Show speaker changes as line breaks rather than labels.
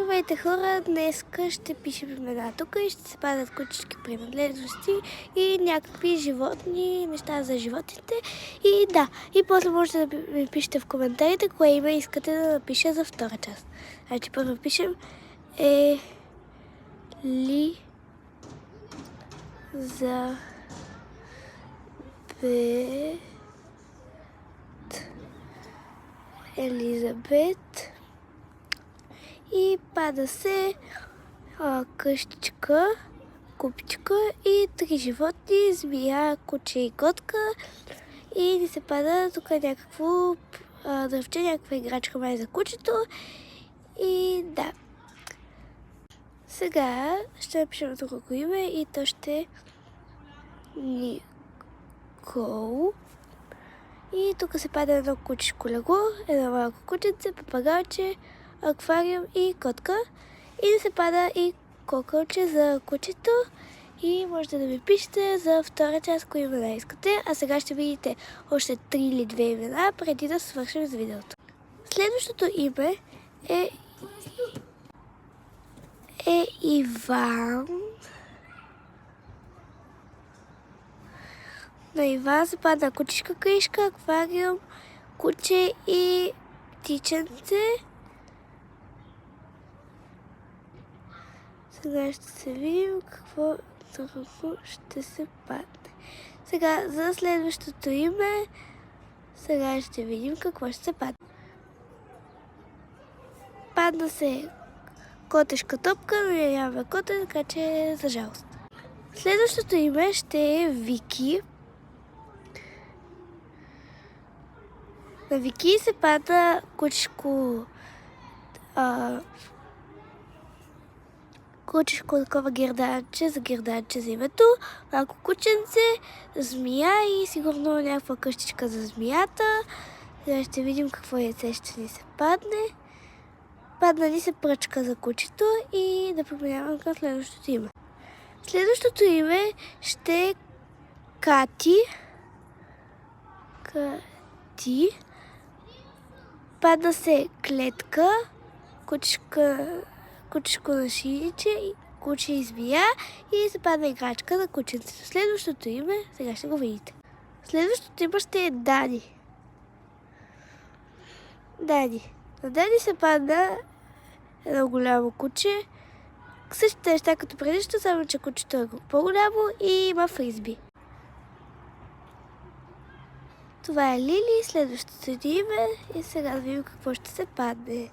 Здравейте хора, днес ще пишем имена тук и ще се падат кучешки принадлежности и някакви животни, неща за животните. И да, и после можете да ми пишете в коментарите кое име искате да напиша за втора част. Значи първо пишем Елизабет и пада се къщичка, купичка и три животни, змия, куче и котка. И ни се пада тук някакво дръвче, някаква играчка май за кучето. И да. Сега ще напишем тук ако име и то ще е Никол. И тук се пада едно кучешко легло, едно малко кученце, папагайче, аквариум и котка. И да се пада и кокълче за кучето. И можете да ми пишете за втора част, кои имена искате. А сега ще видите още 3 или 2 имена, преди да свършим с видеото. Следващото име е Иван. На Иван се пада кучешка кришка, аквариум, куче и птиченце. Сега ще се видим какво друго ще се падне. Сега за следващото име, сега ще видим какво ще се падне. Падна се котешка топка, но нямаме кота, така че за жалост. Следващото име ще е Вики. На Вики се пада кучешко такова герданче, за герданче за името, малко кученце, змия и сигурно някаква къщичка за змията. Сега ще видим какво яйце ще ни се падне. Падна ни се пръчка за кучето и да преминавам към следващото име. Следващото име ще е Кати. Падна се клетка, кучешко на шиниче, куче и змия и се падна играчка на кученцето. Следващото име, сега ще го видите. Следващото име ще е Дани. На Дани се падна едно голямо куче. Същите неща като предишното, само че кучето е по-голямо и има фризби. Това е Лили, следващото име и сега да видим какво ще се падне.